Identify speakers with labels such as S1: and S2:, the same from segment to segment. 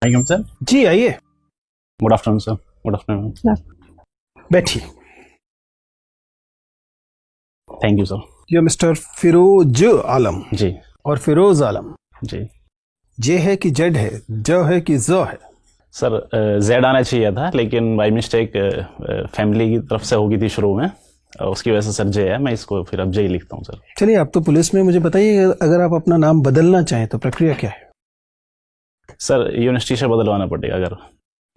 S1: वालेकुम सर।
S2: जी आइए,
S1: good afternoon sir. Good afternoon.
S2: बैठिए।
S1: Thank you sir.
S2: ये मिस्टर फिरोज आलम
S1: जी
S2: और फिरोज आलम,
S1: जी
S2: जे है कि जेड है, ज है कि ज है?
S1: सर, जेड आना चाहिए था लेकिन बाय मिस्टेक फैमिली की तरफ से होगी थी शुरू में, उसकी वजह से सर जे है। मैं इसको फिर अब जे ही लिखता हूँ सर।
S2: चलिए, आप तो पुलिस में, मुझे बताइए अगर आप अपना नाम बदलना चाहें तो प्रक्रिया क्या है?
S1: सर यूनिवर्सिटी से बदलवाना पड़ेगा अगर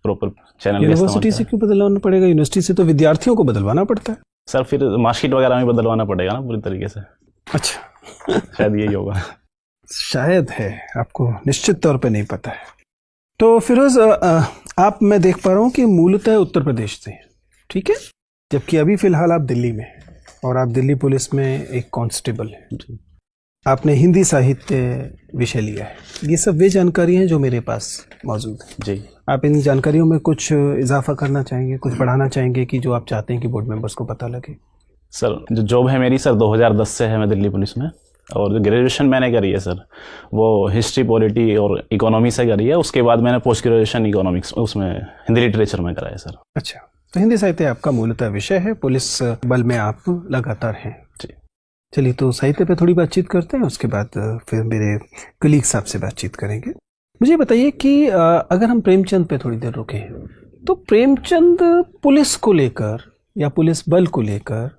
S1: प्रॉपर चैनल।
S2: यूनिवर्सिटी से क्यों बदलवाना पड़ेगा? यूनिवर्सिटी से तो विद्यार्थियों को बदलवाना पड़ता है।
S1: सर फिर मार्कशीट वगैरह में बदलवाना पड़ेगा ना पूरी तरीके से।
S2: अच्छा,
S1: शायद यही होगा।
S2: शायद है, आपको निश्चित तौर पे नहीं पता है। तो फिरोज, आप, मैं देख पा रहा हूँ कि मूलतः उत्तर प्रदेश से हैं, ठीक है? जबकि अभी फिलहाल आप दिल्ली में हैं और आप दिल्ली पुलिस में एक कांस्टेबल हैं।
S1: जी
S2: आपने हिंदी साहित्य विषय लिया है। ये सब वे जानकारी हैं जो मेरे पास मौजूद है।
S1: जी।
S2: आप इन जानकारियों में कुछ इजाफा करना चाहेंगे, कुछ बढ़ाना चाहेंगे कि जो आप चाहते हैं कि बोर्ड मेंबर्स को पता लगे?
S1: सर, जो जॉब है मेरी सर 2010 से है मैं दिल्ली पुलिस में, और जो ग्रेजुएशन मैंने करी है सर वो हिस्ट्री, पॉलिटी और इकोनॉमी से करी है। उसके बाद मैंने पोस्ट ग्रेजुएशन इकोनॉमिक्स उसमें हिंदी लिटरेचर में करा है सर।
S2: अच्छा, तो हिंदी साहित्य आपका मूलतः विषय है, पुलिस बल में आप लगातार हैं।
S1: जी।
S2: चलिए, तो साहित्य पे थोड़ी बातचीत करते हैं, उसके बाद फिर मेरे कलीग साहब से बातचीत करेंगे। मुझे बताइए कि अगर हम प्रेमचंद पे थोड़ी देर रुके हैं, तो प्रेमचंद पुलिस को लेकर या पुलिस बल को लेकर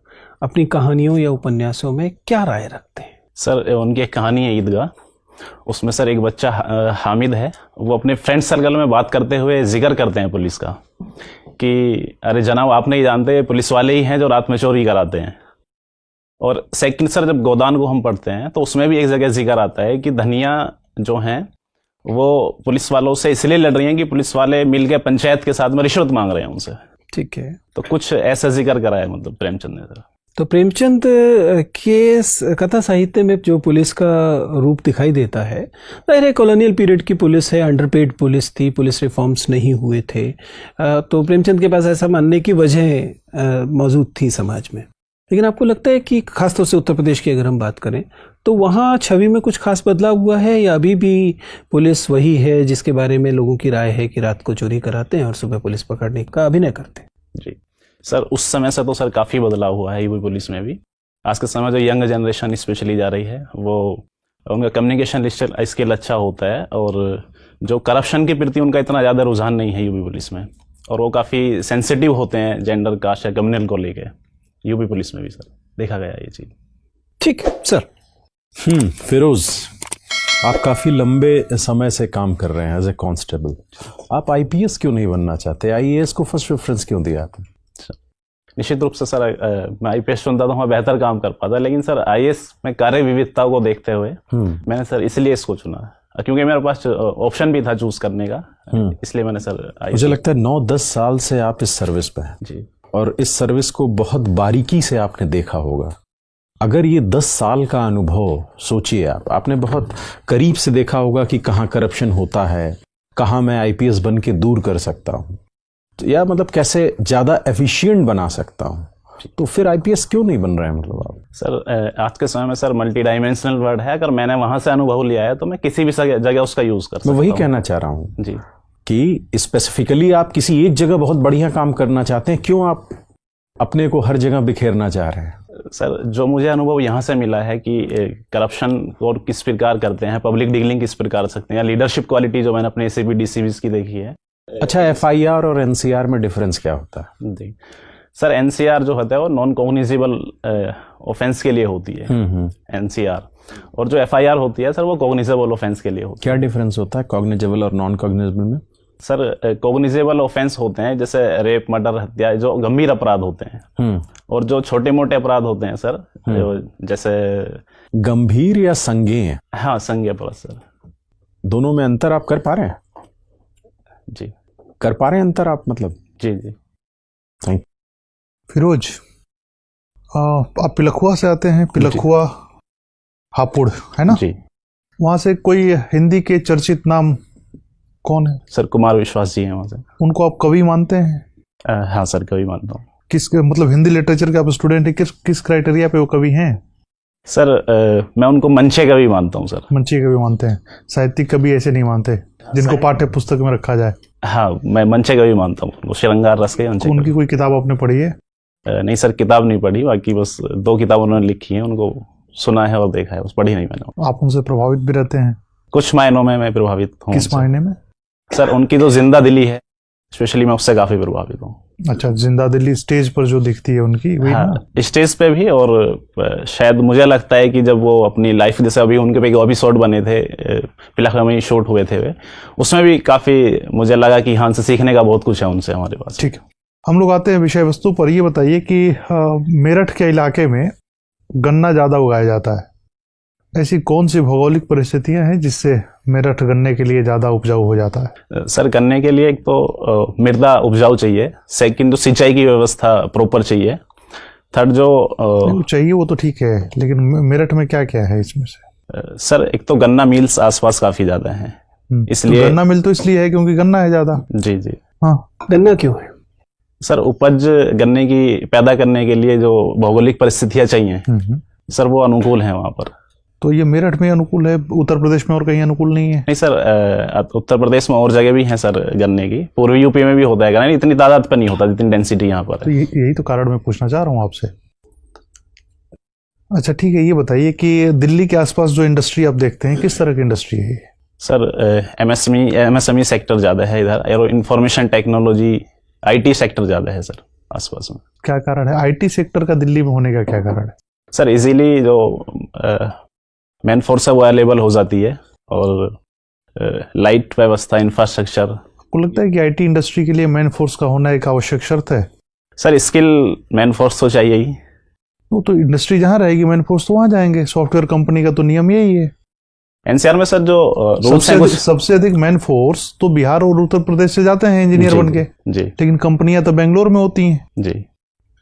S2: अपनी कहानियों या उपन्यासों में क्या राय रखते हैं?
S1: सर, उनकी एक कहानी है ईदगाह। उसमें सर एक बच्चा हामिद है, वो अपने फ्रेंड सर्कल में बात करते हुए जिक्र करते हैं पुलिस का कि अरे जनाब, आप नहीं जानते पुलिस वाले ही हैं जो रात में चोरी कराते हैं। और सेकंड सर, जब गोदान को हम पढ़ते हैं तो उसमें भी एक जगह जिक्र आता है कि धनिया जो हैं वो पुलिस वालों से इसलिए लड़ रही हैं कि पुलिस वाले मिलकर पंचायत के साथ में रिश्वत मांग रहे हैं उनसे।
S2: ठीक है,
S1: तो कुछ ऐसा जिक्र करा है मतलब प्रेमचंद ने सर।
S2: तो प्रेमचंद के कथा साहित्य में जो पुलिस का रूप दिखाई देता है, जाहिर है कॉलोनियल पीरियड की पुलिस है, अंडरपेड पुलिस थी, पुलिस रिफॉर्म्स नहीं हुए थे, तो प्रेमचंद के पास ऐसा मानने की वजह मौजूद थी समाज में। लेकिन आपको लगता है कि खासतौर से उत्तर प्रदेश की अगर हम बात करें तो वहाँ छवि में कुछ खास बदलाव हुआ है, या अभी भी पुलिस वही है जिसके बारे में लोगों की राय है कि रात को चोरी कराते हैं और सुबह पुलिस पकड़ने का अभिनय करते हैं? जी
S1: सर, उस समय से तो सर काफ़ी बदलाव हुआ है यूपी पुलिस में भी। आज के समय जो यंग जनरेशन स्पेशली जा रही है, वो उनका कम्युनिकेशन स्किल अच्छा होता है, और जो करप्शन के प्रति उनका इतना ज़्यादा रुझान नहीं है यूपी पुलिस में, और वो काफ़ी सेंसिटिव होते हैं जेंडर, कास्ट या कम्युनल को लेके। यूपी पुलिस में भी सर देखा गया ये चीज़।
S2: ठीक है सर।
S3: फिरोज, आप काफ़ी लंबे समय से काम कर रहे हैं एज ए कांस्टेबल। आप आईपीएस क्यों नहीं बनना चाहते? आईएएस को फर्स्ट प्रेफरेंस क्यों दिया आपने?
S1: निश्चित रूप से सर, मैं आईपीएस चुनता तो मैं बेहतर काम कर पाता, लेकिन सर आईएएस में कार्य विविधता को देखते हुए मैंने सर इसलिए इसको चुना, क्योंकि मेरे पास ऑप्शन भी था चूज करने का, इसलिए मैंने सर
S3: मुझे लगता है 9-10 साल से आप इस सर्विस पे हैं
S1: जी,
S3: और इस सर्विस को बहुत बारीकी से आपने देखा होगा। अगर ये 10 साल का अनुभव सोचिए, आपने बहुत करीब से देखा होगा कि कहाँ करप्शन होता है, कहाँ मैं आईपीएस बन के दूर कर सकता हूँ, या मतलब कैसे ज़्यादा एफिशिएंट बना सकता हूँ। तो फिर आईपीएस क्यों नहीं बन रहा है मतलब आप?
S1: सर आज के समय में सर मल्टी डायमेंशनल वर्ड है, अगर मैंने वहाँ से अनुभव लिया है तो मैं किसी भी जगह उसका यूज़ कर सकता हूँ।
S3: मैं वही कहना चाह रहा हूँ
S1: जी,
S3: कि स्पेसिफिकली आप किसी एक जगह बहुत बढ़िया काम करना चाहते हैं, क्यों आप अपने को हर जगह बिखेरना चाह रहे हैं?
S1: सर जो मुझे अनुभव यहाँ से मिला है कि करप्शन को किस प्रकार करते हैं, पब्लिक डीलिंग किस प्रकार कर सकते हैं, लीडरशिप क्वालिटी जो मैंने अपने एसीपी डीसीबीज की देखी है।
S3: अच्छा, एफआईआर और एनसीआर में डिफरेंस क्या होता है?
S1: जी सर, एनसीआर जो होता है वो नॉन कॉग्निजेबल ऑफेंस के लिए होती है एनसीआर, और जो एफआईआर होती है सर वो कॉग्निजेबल ऑफेंस के लिए होती है।
S3: क्या डिफरेंस होता है कॉग्निजेबल और नॉन कॉग्निजेबल में?
S1: सर कॉग्निजेबल ऑफेंस होते हैं जैसे रेप, मर्डर, हत्या, जो गंभीर अपराध होते हैं, और जो छोटे मोटे अपराध होते हैं सर जैसे
S3: गंभीर या संज्ञेय?
S1: हाँ, संज्ञेय अपराध सर।
S3: दोनों में अंतर आप कर पा रहे हैं?
S1: जी,
S3: कर पा रहे हैं अंतर आप मतलब?
S1: जी जी।
S3: थैंक।
S4: फिरोज, आप पिलखुआ से आते हैं, पिलखुआ हापुड़ है ना
S1: जी।
S4: वहाँ से कोई हिंदी के चर्चित नाम कौन है?
S1: सर कुमार विश्वास जी हैं वहाँ से।
S4: उनको आप कवि मानते हैं?
S1: हाँ सर, कवि मानता हूँ।
S4: किस मतलब हिंदी लिटरेचर के आप स्टूडेंट हैं, किस क्राइटेरिया पे वो कवि हैं?
S1: सर मैं उनको मंचे कवि मानता हूँ सर।
S4: मंची कवि मानते हैं, साहित्यिक कवि ऐसे नहीं मानते? जिनको पाठ्य पुस्तक में रखा जाए?
S1: हाँ, मैं मंचे कवि मानता हूँ उनको, श्रृंगार रस के मंचे
S4: उनकी कोई किताब आपने पढ़ी है?
S1: नहीं सर, किताब नहीं पढ़ी, बाकी बस 2 किताब उन्होंने लिखी हैं, उनको सुना है और देखा है, बस पढ़ी नहीं मैंने।
S4: आप उनसे प्रभावित भी रहते हैं?
S1: कुछ मायनों में मैं प्रभावित हूँ।
S4: किस मायने में?
S1: सर उनकी जो जिंदा दिली है स्पेशली, मैं उससे काफी प्रभावित हूँ।
S4: अच्छा, जिंदा दिली स्टेज पर जो दिखती है उनकी, वही ना?
S1: हाँ, स्टेज पे भी, और शायद मुझे लगता है कि जब वो अपनी लाइफ, जैसे अभी उनके पे एपिसोड बने थे, फिलहाल में शूट हुए थे वे, उसमें भी काफी मुझे लगा कि हाँ से सीखने का बहुत कुछ है उनसे हमारे पास।
S4: ठीक है, हम लोग आते हैं विषय वस्तु पर। ये बताइए कि मेरठ के इलाके में गन्ना ज्यादा उगाया जाता है, ऐसी कौन सी भौगोलिक परिस्थितियां हैं जिससे मेरठ गन्ने के लिए ज्यादा उपजाऊ हो जाता है?
S1: सर गन्ने के लिए एक तो मृदा उपजाऊ चाहिए, सेकंड जो सिंचाई की व्यवस्था प्रॉपर चाहिए, थर्ड जो
S4: चाहिए वो तो ठीक है, लेकिन मेरठ में क्या क्या है इसमें से?
S1: सर एक तो गन्ना मिल्स आसपास काफी ज्यादा हैं, इसलिए
S4: तो गन्ना मिल तो इसलिए है क्योंकि गन्ना है ज्यादा।
S1: जी जी।
S4: हाँ,
S2: गन्ना क्यों है?
S1: सर उपज गन्ने की पैदा करने के लिए जो भौगोलिक परिस्थितियां चाहिए सर वो अनुकूल है वहां पर।
S4: तो ये मेरठ में अनुकूल है, उत्तर प्रदेश में और कहीं अनुकूल नहीं है?
S1: नहीं सर, उत्तर प्रदेश में और जगह भी हैं सर गन्ने की, पूर्वी यूपी में भी होता है गन्ना, इतनी तादाद पर नहीं होता जितनी डेंसिटी यहाँ पर
S4: तो
S1: है।
S4: यही तो कारण मैं पूछना चाह रहा हूँ आपसे। अच्छा ठीक है, ये बताइए कि दिल्ली के आसपास जो इंडस्ट्री आप देखते हैं, किस तरह की इंडस्ट्री है ये?
S1: सर एमएसएमई सेक्टर ज़्यादा है इधर, arrow information technology, IT sector ज़्यादा है सर आसपास में।
S4: क्या कारण है आईटी सेक्टर का दिल्ली में होने का, क्या कारण है?
S1: सर इजीली जो मैन फोर्स है वो अवेलेबल हो जाती है, और लाइट व्यवस्था, इंफ्रास्ट्रक्चर।
S4: आपको लगता है कि आईटी इंडस्ट्री के लिए मैन फोर्स का होना एक आवश्यक शर्त है?
S1: सर स्किल मैन फोर्स तो चाहिए ही।
S4: वो तो इंडस्ट्री जहाँ रहेगी मैन फोर्स तो वहाँ जाएंगे, सॉफ्टवेयर कंपनी का तो नियम यही है।
S1: एनसीआर में सर जो रूल्स हैं कुछ
S4: सबसे अधिक मैन फोर्स तो बिहार और उत्तर प्रदेश से जाते हैं इंजीनियर बन के
S1: जी,
S4: लेकिन कंपनियां तो बेंगलोर में होती हैं
S1: जी।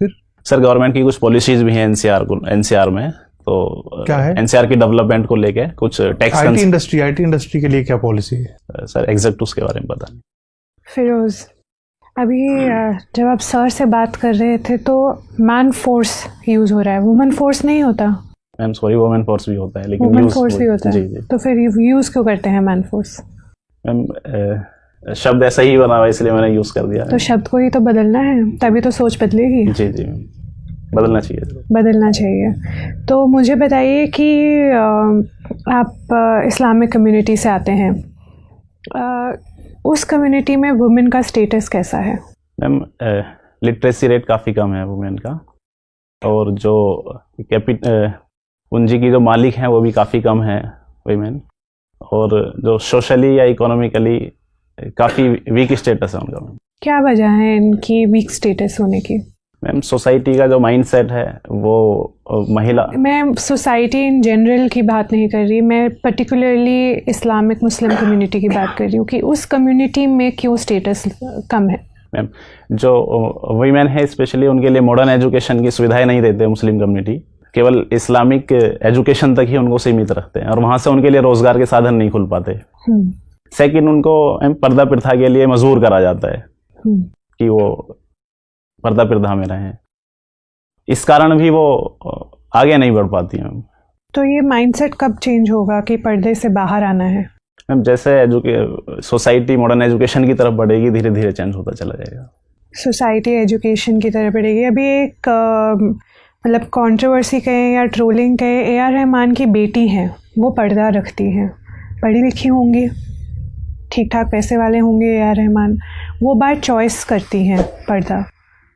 S4: फिर
S1: सर गवर्नमेंट की कुछ पॉलिसीज भी हैं एनसीआर में, तो
S4: क्या है?
S1: एनसीआर की डेवलपमेंट को लेके कुछ टैक्स।
S4: आईटी इंडस्ट्री के लिए क्या पॉलिसी है?
S1: सर एग्जैक्ट उसके बारे में पता नहीं।
S5: फिरोज, अभी जब आप सर से बात कर रहे थे तो मैन फोर्स यूज हो रहा है, वुमेन फोर्स नहीं होता?
S1: मैम सॉरी, वुमेन फोर्स भी होता है, लेकिन
S5: वुमेन फोर्स भी होता है।
S1: जी जी।
S5: तो फिर यूज क्यों करते हैं मैन फोर्स?
S1: मैम शब्द ऐसा ही बना हुआ इसलिए मैंने यूज कर दिया।
S5: तो शब्द को ही तो बदलना है, तभी तो सोच बदलेगी।
S1: जी जी मैम, बदलना चाहिए।
S5: बदलना चाहिए। तो मुझे बताइए कि आप इस्लामिक कम्युनिटी से आते हैं, उस कम्युनिटी में वुमेन का स्टेटस कैसा है? मैम
S1: लिटरेसी रेट काफ़ी कम है वुमेन का, और जो पूंजी की जो मालिक हैं वो भी काफ़ी कम है वुमेन, और जो सोशली या इकोनॉमिकली काफ़ी वीक स्टेटस है उनका।
S5: क्या वजह है इनकी वीक स्टेटस होने की?
S1: मैम सोसाइटी का जो माइंडसेट है वो महिला,
S5: मैं सोसाइटी इन जनरल की बात नहीं कर रही, मैं पर्टिकुलरली इस्लामिक मुस्लिम कम्युनिटी की बात कर रही हूँ कि उस कम्युनिटी में क्यों स्टेटस कम है?
S1: मैम जो वुमेन है स्पेशली उनके लिए मॉडर्न एजुकेशन की सुविधाएं नहीं देते मुस्लिम कम्युनिटी, केवल इस्लामिक एजुकेशन तक ही उनको सीमित रखते हैं, और वहाँ से उनके लिए रोजगार के साधन नहीं खुल पाते। सेकंड, उनको पर्दा प्रथा के लिए मजबूर करा जाता है कि वो पर्दा प्रथा में रहें, इस कारण भी वो आगे नहीं बढ़ पाती हैं। तो
S5: ये माइंडसेट कब चेंज होगा कि पर्दे से बाहर आना है?
S1: मैम जैसे सोसाइटी मॉडर्न एजुकेशन की तरफ बढ़ेगी, धीरे धीरे चेंज होता चला जाएगा।
S5: सोसाइटी एजुकेशन की तरफ बढ़ेगी। अभी एक मतलब कंट्रोवर्सी कहें या ट्रोलिंग कहें, ए.आर. रहमान की बेटी हैं, वो पर्दा रखती हैं, पढ़ी लिखी होंगी, ठीक ठाक पैसे वाले होंगे ए.आर. रहमान, वो बाय चॉइस करती हैं पर्दा,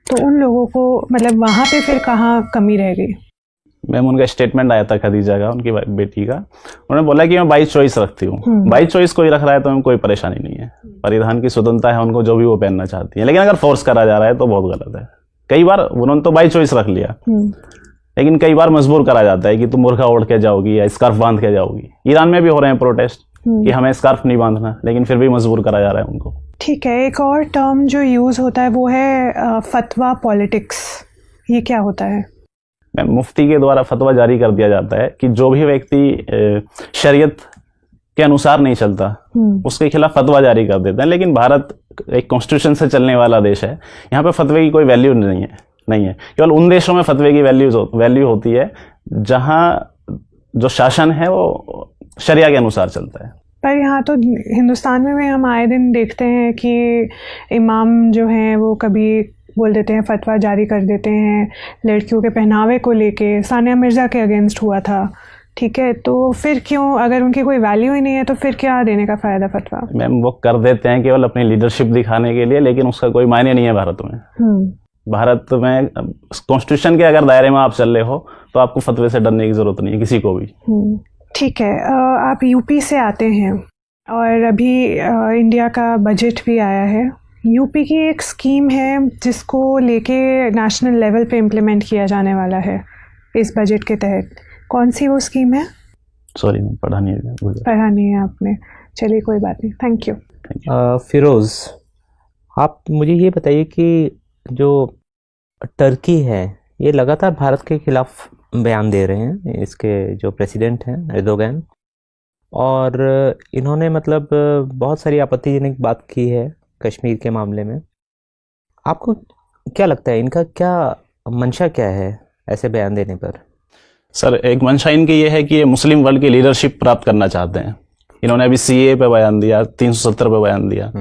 S5: तो उन लोगों को मतलब वहाँ पे फिर कहाँ कमी रह गई?
S1: मैम उनका स्टेटमेंट आया था खदीजा का, उनकी बेटी का, उन्होंने बोला कि मैं बाई चॉइस रखती हूँ। बाई चॉइस कोई रख रहा है तो हमें कोई परेशानी नहीं है, परिधान की स्वतंत्रता है उनको, जो भी वो पहनना चाहती है, लेकिन अगर फोर्स करा जा रहा है तो बहुत गलत है। कई बार उन्होंने तो बाई चॉइस रख लिया, लेकिन कई बार मजबूर करा जाता है कि तुम बुर्का ओढ़ के जाओगी या स्कार्फ बांध के जाओगी। ईरान में भी हो रहे हैं प्रोटेस्ट कि हमें स्कार्फ नहीं बांधना, लेकिन फिर भी मजबूर करा जा रहा है उनको।
S5: ठीक है, एक और टर्म जो यूज़ होता है वो है फतवा पॉलिटिक्स, ये क्या होता है?
S1: मैम मुफ्ती के द्वारा फतवा जारी कर दिया जाता है कि जो भी व्यक्ति शरीयत के अनुसार नहीं चलता उसके खिलाफ फतवा जारी कर देते हैं, लेकिन भारत एक कॉन्स्टिट्यूशन से चलने वाला देश है, यहाँ पे फतवे की कोई वैल्यू नहीं है। केवल उन देशों में फतवे की वैल्यू होती है जहाँ जो शासन है वो शरिया के अनुसार चलता है।
S5: पर यहाँ तो हिंदुस्तान में भी हम आए दिन देखते हैं कि इमाम जो हैं वो कभी बोल देते हैं, फतवा जारी कर देते हैं लड़कियों के पहनावे को लेके। सानिया मिर्ज़ा के अगेंस्ट हुआ था, ठीक है, तो फिर क्यों, अगर उनकी कोई वैल्यू ही नहीं है तो फिर क्या देने का फ़ायदा फतवा?
S1: मैम वो कर देते हैं केवल अपनी लीडरशिप दिखाने के लिए, लेकिन उसका कोई मायने नहीं है भारत में। भारत में कॉन्स्टिट्यूशन के अगर दायरे में आप चल रहे हो तो आपको फतवे से डरने की ज़रूरत नहीं है किसी को भी।
S5: ठीक है, आप यूपी से आते हैं और अभी इंडिया का बजट भी आया है। यूपी की एक स्कीम है जिसको लेके नेशनल लेवल पे इम्प्लीमेंट किया जाने वाला है इस बजट के तहत। कौन सी वो स्कीम है?
S1: सॉरी मैम, पढ़ा नहीं
S5: है आपने, चलिए कोई बात नहीं, थैंक यू।
S6: फिरोज़, आप मुझे ये बताइए कि जो टर्की है ये लगातार भारत के खिलाफ बयान दे रहे हैं, इसके जो प्रेसिडेंट हैं एर्दोगन, और इन्होंने मतलब बहुत सारी आपत्तिजनक बात की है कश्मीर के मामले में। आपको क्या लगता है इनका क्या मंशा क्या है ऐसे बयान देने पर?
S1: सर, एक मंशा इनकी ये है कि ये मुस्लिम वर्ल्ड की लीडरशिप प्राप्त करना चाहते हैं। इन्होंने अभी सीए पे बयान दिया, 370 पे बयान दिया।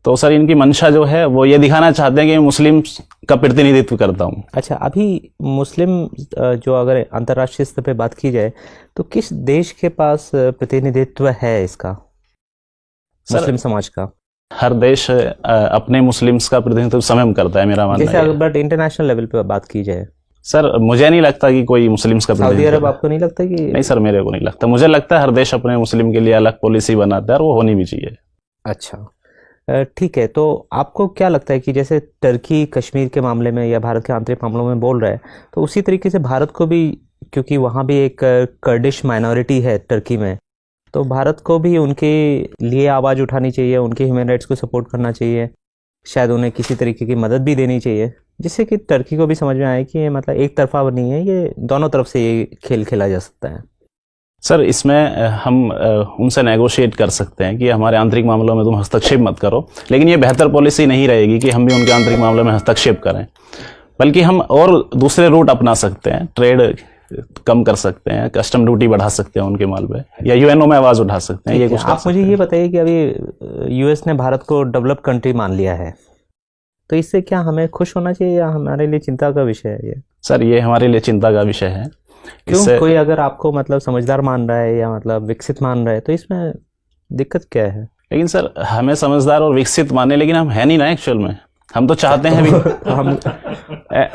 S1: तो सर इनकी मंशा जो है वो ये दिखाना चाहते हैं कि मैं मुस्लिम का प्रतिनिधित्व करता हूँ।
S6: अच्छा, अभी मुस्लिम जो अगर अंतर्राष्ट्रीय स्तर पे बात की जाए तो किस देश के पास प्रतिनिधित्व है इसका, मुस्लिम समाज का?
S1: हर देश अपने मुस्लिम्स का प्रतिनिधित्व स्वयं करता है, मेरा मानना
S6: जैसे
S1: है।
S6: बट इंटरनेशनल लेवल पे बात की जाए
S1: सर मुझे नहीं लगता कि कोई मुस्लिम्स का
S6: सऊदी
S1: प्रतिनिधित्व
S6: अरब, आपको नहीं लगता कि?
S1: नहीं सर, मेरे को नहीं लगता। मुझे लगता है हर देश अपने मुस्लिम के लिए अलग पॉलिसी बनाता है और वो होनी भी चाहिए।
S6: अच्छा, ठीक है, तो आपको क्या लगता है कि जैसे टर्की कश्मीर के मामले में या भारत के आंतरिक मामलों में बोल रहा है, तो उसी तरीके से भारत को भी, क्योंकि वहाँ भी एक कर्डिश माइनॉरिटी है टर्की में, तो भारत को भी उनके लिए आवाज़ उठानी चाहिए, उनके ह्यूमन राइट्स को सपोर्ट करना चाहिए, शायद उन्हें किसी तरीके की मदद भी देनी चाहिए, जिससे कि टर्की को भी समझ में आए कि ये मतलब एक तरफा नहीं है, ये दोनों तरफ से ये खेल खेला जा सकता है।
S1: सर इसमें हम उनसे नेगोशिएट कर सकते हैं कि हमारे आंतरिक मामलों में तुम हस्तक्षेप मत करो, लेकिन ये बेहतर पॉलिसी नहीं रहेगी कि हम भी उनके आंतरिक मामलों में हस्तक्षेप करें, बल्कि हम और दूसरे रूट अपना सकते हैं। ट्रेड कम कर सकते हैं, कस्टम ड्यूटी बढ़ा सकते हैं उनके माल पे, या यूएनओ में आवाज़ उठा सकते हैं। ये कुछ
S6: आप मुझे ये बताइए कि अभी यूएस ने भारत को डेवलप कंट्री मान लिया है, तो इससे क्या हमें खुश होना चाहिए या हमारे लिए चिंता का विषय है ये?
S1: सर ये हमारे लिए चिंता का विषय है।
S6: क्यों? कोई अगर आपको मतलब समझदार मान रहा है या मतलब विकसित मान रहा है तो इसमें दिक्कत क्या है?
S1: लेकिन सर हमें समझदार और विकसित माने, लेकिन हम है नहीं ना एक्चुअल में। हम तो चाहते हैं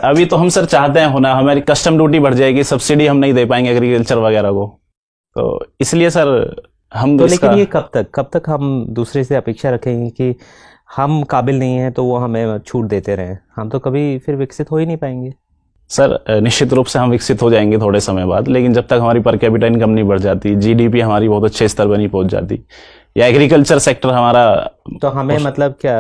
S1: अभी तो हम सर चाहते हैं होना, हमारी कस्टम ड्यूटी बढ़ जाएगी, सब्सिडी हम नहीं दे पाएंगे एग्रीकल्चर वगैरह को, तो इसलिए सर हम
S6: तो लेकिन ये कब तक हम दूसरे से अपेक्षा रखेंगे कि हम काबिल नहीं हैं तो वो हमें छूट देते रहें? हम तो कभी फिर विकसित हो ही नहीं पाएंगे।
S1: सर निश्चित रूप से हम विकसित हो जाएंगे थोड़े समय बाद, लेकिन जब तक हमारी पर कैपिटा इनकम नहीं बढ़ जाती, जीडीपी हमारी बहुत अच्छे स्तर पर नहीं पहुंच जाती, या एग्रीकल्चर सेक्टर हमारा,
S6: तो हमें मतलब क्या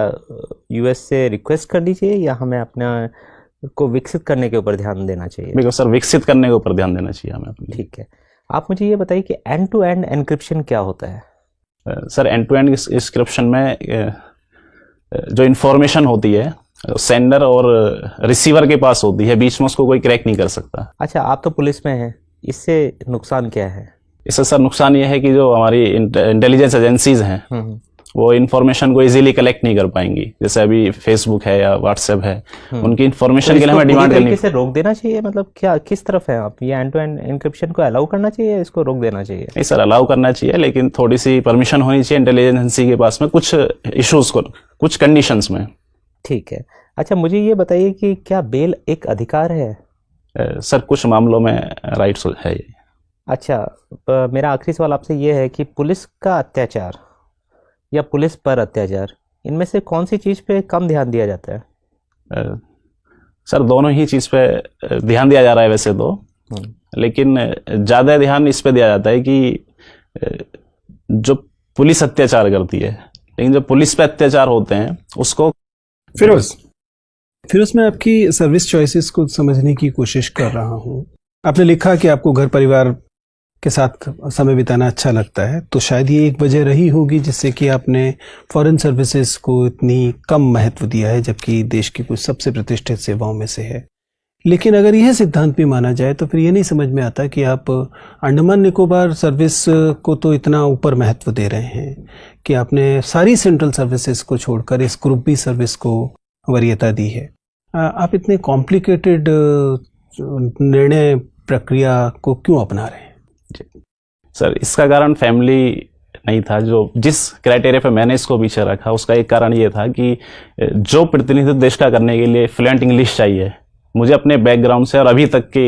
S6: यूएस से रिक्वेस्ट करनी चाहिए या हमें अपने को विकसित करने के ऊपर ध्यान देना चाहिए?
S1: बिल्कुल सर, विकसित करने के ऊपर ध्यान देना चाहिए हमें अपने।
S6: ठीक है, आप मुझे ये बताइए कि एंड टू एंड एन्क्रिप्शन क्या होता है?
S1: Sir end to end encryption में जो इन्फॉर्मेशन होती है सेंडर और रिसीवर के पास होती है, बीच में उसको कोई क्रैक नहीं कर सकता।
S6: अच्छा, आप तो पुलिस में हैं, इससे नुकसान क्या है?
S1: इससे सर नुकसान ये है कि जो हमारी इंटेलिजेंस एजेंसीज हैं वो इन्फॉर्मेशन को इजीली कलेक्ट नहीं कर पाएंगी। जैसे अभी फेसबुक है या व्हाट्सएप है, उनकी इन्फॉर्मेशन के लिए हमें डिमांड करनी
S6: से रोक देना चाहिए। मतलब क्या, किस तरफ है आप? ये एंड टू एंड एन्क्रिप्शन को अलाउ करना चाहिए, इसको रोक देना चाहिए?
S1: नहीं सर, अलाउ करना चाहिए, लेकिन थोड़ी सी परमिशन होनी चाहिए इंटेलिजेंस एजेंसी के पास में कुछ इश्यूज को, कुछ कंडीशंस में।
S6: ठीक है, अच्छा मुझे ये बताइए कि क्या बेल एक अधिकार है?
S1: सर कुछ मामलों में राइट्स है ये।
S6: अच्छा, मेरा आखिरी सवाल आपसे ये है कि पुलिस का अत्याचार या पुलिस पर अत्याचार, इनमें से कौन सी चीज़ पे कम ध्यान दिया जाता है?
S1: सर दोनों ही चीज़ पे ध्यान दिया जा रहा है वैसे तो, लेकिन ज़्यादा ध्यान इस पे दिया जाता है कि जो पुलिस अत्याचार करती है, लेकिन जो पुलिस पे अत्याचार होते हैं उसको।
S2: फिरोज मैं आपकी सर्विस चॉइसेस को समझने की कोशिश कर रहा हूँ। आपने लिखा कि आपको घर परिवार के साथ समय बिताना अच्छा लगता है, तो शायद ये एक वजह रही होगी जिससे कि आपने फॉरेन सर्विसेज को इतनी कम महत्व दिया है, जबकि देश की कुछ सबसे प्रतिष्ठित सेवाओं में से है। लेकिन अगर यह सिद्धांत भी माना जाए तो फिर ये नहीं समझ में आता कि आप अंडमान निकोबार सर्विस को तो इतना ऊपर महत्व दे रहे हैं कि आपने सारी सेंट्रल सर्विसेज को छोड़कर इस ग्रुप बी सर्विस को वरीयता दी है। आप इतने कॉम्प्लिकेटेड निर्णय प्रक्रिया को क्यों अपना रहे हैं?
S1: सर इसका कारण फैमिली नहीं था। जो जिस क्राइटेरिया पे मैंने इसको पीछे रखा उसका एक कारण ये था कि जो प्रतिनिधित्व देश का करने के लिए फ्लुएंट इंग्लिश चाहिए। मुझे अपने बैकग्राउंड से और अभी तक के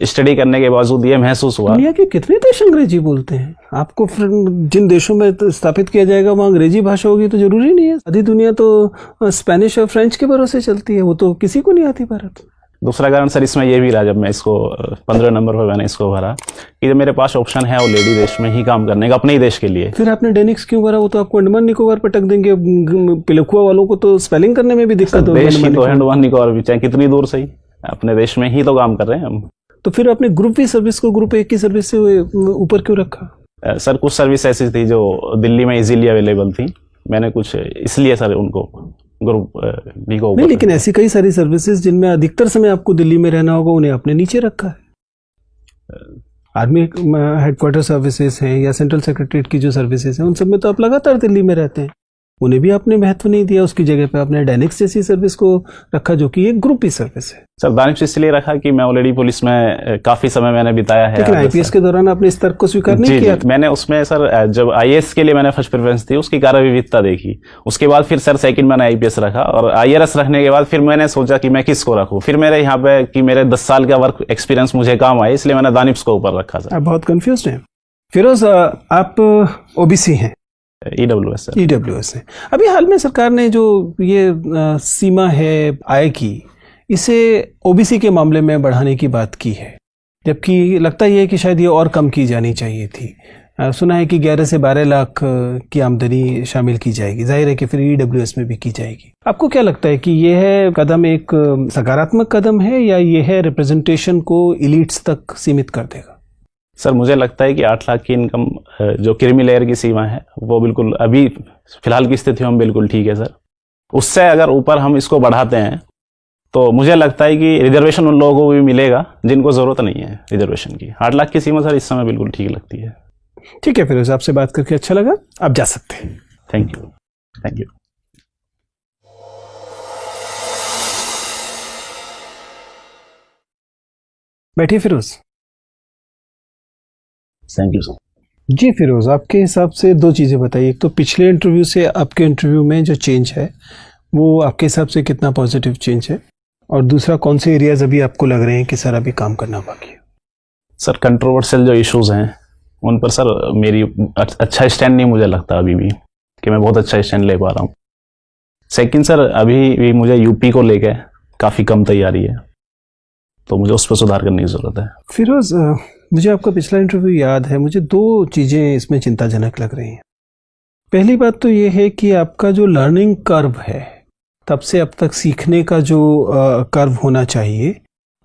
S1: स्टडी करने के बावजूद ये महसूस हुआ।
S2: दुनिया के कितने देश अंग्रेजी बोलते हैं? आपको जिन देशों में स्थापित किया जाएगा वहाँ अंग्रेजी भाषा होगी तो जरूरी नहीं है। आधी दुनिया तो स्पेनिश और फ्रेंच के भरोसे चलती है, वो तो किसी को नहीं आती भारत में।
S1: दूसरा कारण सर इसमें यह भी रहा, जब मैं इसको 15 नंबर पर मैंने इसको भरा कि जब मेरे पास ऑप्शन है ऑलरेडी देश में ही काम करने का अपने ही देश के लिए।
S2: फिर आपने डेनिक्स क्यों भरा? वो तो आपको अंडमान निकोबार पर टक देंगे। पिलखुआ वालों को तो स्पेलिंग करने में भी दिक्कत होगी।
S1: देश की तो अंडमान निकोबार भी चाहे कितनी दूर सही, अपने देश में ही तो काम कर रहे हैं हम।
S2: तो फिर आपने ग्रुप बी सर्विस को ग्रुप ए की सर्विस से ऊपर क्यों रखा?
S1: सर कुछ सर्विस ऐसी थी जो दिल्ली में इजीली अवेलेबल थी, मैंने कुछ इसलिए सर उनको ग्रुप बी को
S2: नहीं, लेकिन ऐसी कई सारी सर्विसेज जिनमें अधिकतर समय आपको दिल्ली में रहना होगा उन्हें आपने नीचे रखा है। आर्मी हेडक्वार्टर सर्विसेज हैं या सेंट्रल सेक्रेटरीट की जो सर्विसेज हैं उन सब में तो आप लगातार दिल्ली में रहते हैं, उन्हें भी आपने महत्व नहीं दिया। उसकी जगह पे आपने डेनिक्स जैसी सर्विस को रखा जो कि एक ग्रुप बी सर्विस है।
S1: सर दानिश इसलिए रखा कि मैं ऑलरेडी पुलिस में काफी समय मैंने बिताया है।
S2: लेकिन आईपीएस के दौरान आपने इस तर्क को स्वीकार नहीं किया?
S1: मैंने उसमें सर जब आईएएस के लिए मैंने फर्स्ट प्रेफरेंस थी उसकी कार्य विविधता देखी, उसके बाद फिर सर सेकंड मैंने आईपीएस रखा और आईआरएस रखने के बाद फिर मैंने सोचा कि मैं किसको रखूं। फिर मेरे यहाँ पे कि मेरे 10 साल का वर्क एक्सपीरियंस मुझे काम आए, इसलिए मैंने दानिश को ऊपर रखा सर।
S2: आप बहुत कंफ्यूज हैं। फिरोज, आप ओबीसी हैं?
S1: EWS sir.
S2: ईडब्ल्यूएस है। अभी हाल में सरकार ने जो ये सीमा है आय की, इसे ओबीसी के मामले में बढ़ाने की बात की है, जबकि लगता ही है कि शायद ये और कम की जानी चाहिए थी। सुना है कि 11 से 12 लाख की आमदनी शामिल की जाएगी। जाहिर है कि फिर ईडब्ल्यूएस में भी की जाएगी। आपको क्या लगता है कि यह कदम एक सकारात्मक कदम है या यह रिप्रेजेंटेशन को इलीट्स तक सीमित कर देगा?
S1: सर मुझे लगता है कि 8 लाख की इनकम जो क्रीमी लेयर की सीमा है वो बिल्कुल अभी फिलहाल की स्थिति में बिल्कुल ठीक है सर। उससे अगर ऊपर हम इसको बढ़ाते हैं तो मुझे लगता है कि रिजर्वेशन उन लोगों को भी मिलेगा जिनको जरूरत नहीं है रिजर्वेशन की। 8 लाख की सीमा सर इस समय बिल्कुल ठीक लगती है।
S2: ठीक है, फिर आपसे बात करके अच्छा लगा। आप जा सकते हैं।
S1: Thank you. Thank you.
S2: बैठिए फिरोज।
S1: Thank you sir.
S2: जी फिरोज, आपके हिसाब से 2 चीज़ें बताइए। एक तो पिछले इंटरव्यू से आपके इंटरव्यू में जो चेंज है वो आपके हिसाब से कितना पॉजिटिव चेंज है, और दूसरा कौन से एरियाज अभी आपको लग रहे हैं कि सर अभी काम करना बाकी है?
S1: सर कंट्रोवर्शियल जो इश्यूज हैं उन पर सर मेरी अच्छा स्टैंड नहीं मुझे लगता अभी भी कि मैं बहुत अच्छा स्टैंड ले पा रहा हूँ। सेकंड सर अभी भी मुझे यूपी को लेके काफ़ी कम तैयारी है, तो मुझे उस पर सुधार करने की ज़रूरत है।
S2: फिरोज, मुझे आपका पिछला इंटरव्यू याद है। मुझे 2 चीज़ें इसमें चिंताजनक लग रही हैं। पहली बात तो ये है कि आपका जो लर्निंग कर्व है, तब से अब तक सीखने का जो कर्व होना चाहिए,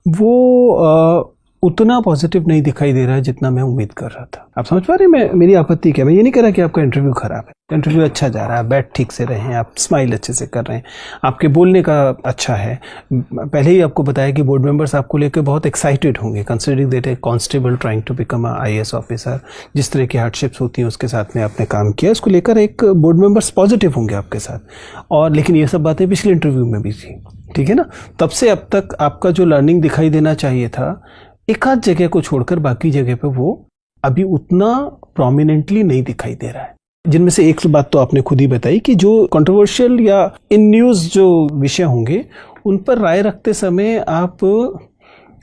S2: वो उतना पॉजिटिव नहीं दिखाई दे रहा है जितना मैं उम्मीद कर रहा था। आप समझ पा रहे हैं मेरी आपत्ति क्या? मैं ये नहीं कह रहा कि आपका इंटरव्यू खराब है। इंटरव्यू अच्छा जा रहा है, बैठ ठीक से रहे हैं, आप स्माइल अच्छे से कर रहे हैं, आपके बोलने का अच्छा है। पहले ही आपको बताया कि बोर्ड मेंबर्स आपको लेकर बहुत एक्साइटेड होंगे, considering that a constable trying to become a IAS officer. जिस तरह की हार्डशिप्स होती हैं उसके साथ में आपने काम किया, इसको लेकर एक बोर्ड मेंबर्स पॉजिटिव होंगे आपके साथ। और लेकिन ये सब बातें पिछले इंटरव्यू में भी थी, ठीक है ना? तब से अब तक आपका जो लर्निंग दिखाई देना चाहिए था, एक आध जगह को छोड़कर बाकी जगह पे वो अभी उतना प्रोमिनेंटली नहीं दिखाई दे रहा है। जिनमें से एक बात तो आपने खुद ही बताई कि जो कंट्रोवर्शियल या इन न्यूज़ जो विषय होंगे उन पर राय रखते समय आप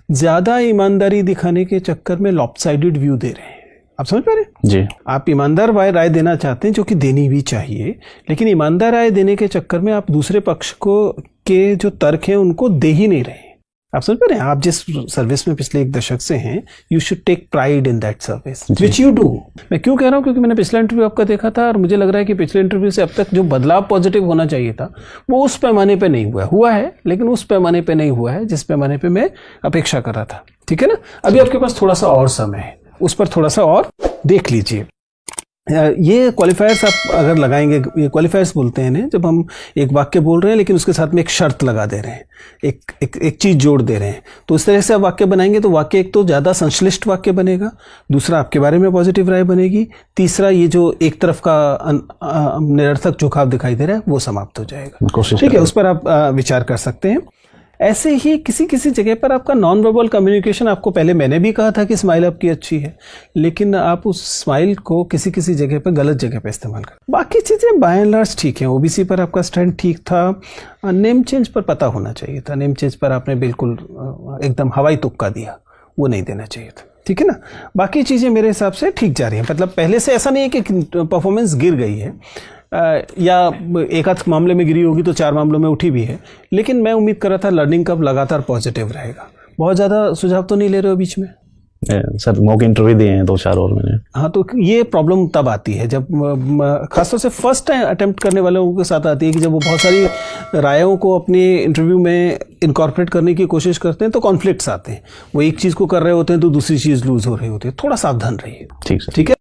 S2: ज़्यादा ईमानदारी दिखाने के चक्कर में लॉपसाइडेड व्यू दे रहे हैं। आप समझ पा रहे हैं?
S1: जी।
S2: आप ईमानदार राय देना चाहते हैं, जो कि देनी भी चाहिए, लेकिन ईमानदार राय देने के चक्कर में आप दूसरे पक्ष को के जो तर्क हैं उनको दे ही नहीं रहे। आप समझ पा रहे हैं? आप जिस सर्विस में पिछले 1 दशक से हैं, you should take pride in that service which you do. मैं क्यों कह रहा हूँ? क्योंकि मैंने पिछला इंटरव्यू आपका देखा था और मुझे लग रहा है कि पिछले इंटरव्यू से अब तक जो बदलाव पॉजिटिव होना चाहिए था वो उस पैमाने पे नहीं हुआ है, लेकिन उस पैमाने पे नहीं हुआ है जिस पैमाने पे मैं अपेक्षा कर रहा था। ठीक है ना? अभी आपके पास थोड़ा सा और समय है, उस पर थोड़ा सा और देख लीजिए। ये क्वालिफायर्स आप अगर लगाएंगे, ये क्वालिफायर्स बोलते हैं इन्हें, जब हम एक वाक्य बोल रहे हैं लेकिन उसके साथ में एक शर्त लगा दे रहे हैं, एक चीज जोड़ दे रहे हैं, तो इस तरह से आप वाक्य बनाएंगे तो वाक्य एक तो ज़्यादा संश्लिष्ट वाक्य बनेगा, दूसरा आपके बारे में पॉजिटिव राय बनेगी, तीसरा ये जो एक तरफ का निरर्थक झुकाव दिखाई दे रहा है वो समाप्त हो जाएगा।
S1: कोशिश
S2: ठीक है, उस पर आप विचार कर सकते हैं। ऐसे ही किसी किसी जगह पर आपका नॉन वर्बल कम्युनिकेशन, आपको पहले मैंने भी कहा था कि स्माइल आपकी अच्छी है, लेकिन आप उस स्माइल को किसी किसी जगह पर गलत जगह पर इस्तेमाल कर। बाकी चीज़ें बाय एंड लार्ज ठीक हैं। ओबीसी पर आपका स्टैंड ठीक था। नेम चेंज पर पता होना चाहिए था, नेम चेंज पर आपने बिल्कुल एकदम हवाई तुक्का दिया, वो नहीं देना चाहिए था। ठीक है ना, बाकी चीज़ें मेरे हिसाब से ठीक जा रही हैं। मतलब पहले से ऐसा नहीं है कि परफॉर्मेंस गिर गई है, या एक आध मामले में गिरी होगी तो 4 मामलों में उठी भी है, लेकिन मैं उम्मीद कर रहा था लर्निंग कर्व लगातार पॉजिटिव रहेगा। बहुत ज़्यादा सुझाव तो नहीं ले रहे हो बीच में?
S1: सर मॉक इंटरव्यू दिए हैं 2-4 और मैंने।
S2: हाँ, तो ये प्रॉब्लम तब आती है जब खासतौर से फर्स्ट अटेम्प्ट करने वालों के साथ आती है कि जब वो बहुत सारी रायों को अपने इंटरव्यू में इनकॉर्पोरेट करने की कोशिश करते हैं तो कॉन्फ्लिक्ट्स आते हैं। वो एक चीज़ को कर रहे होते हैं तो दूसरी चीज़ लूज हो रही होती है। थोड़ा सावधान रहिए।
S1: ठीक है।
S2: ठीक है।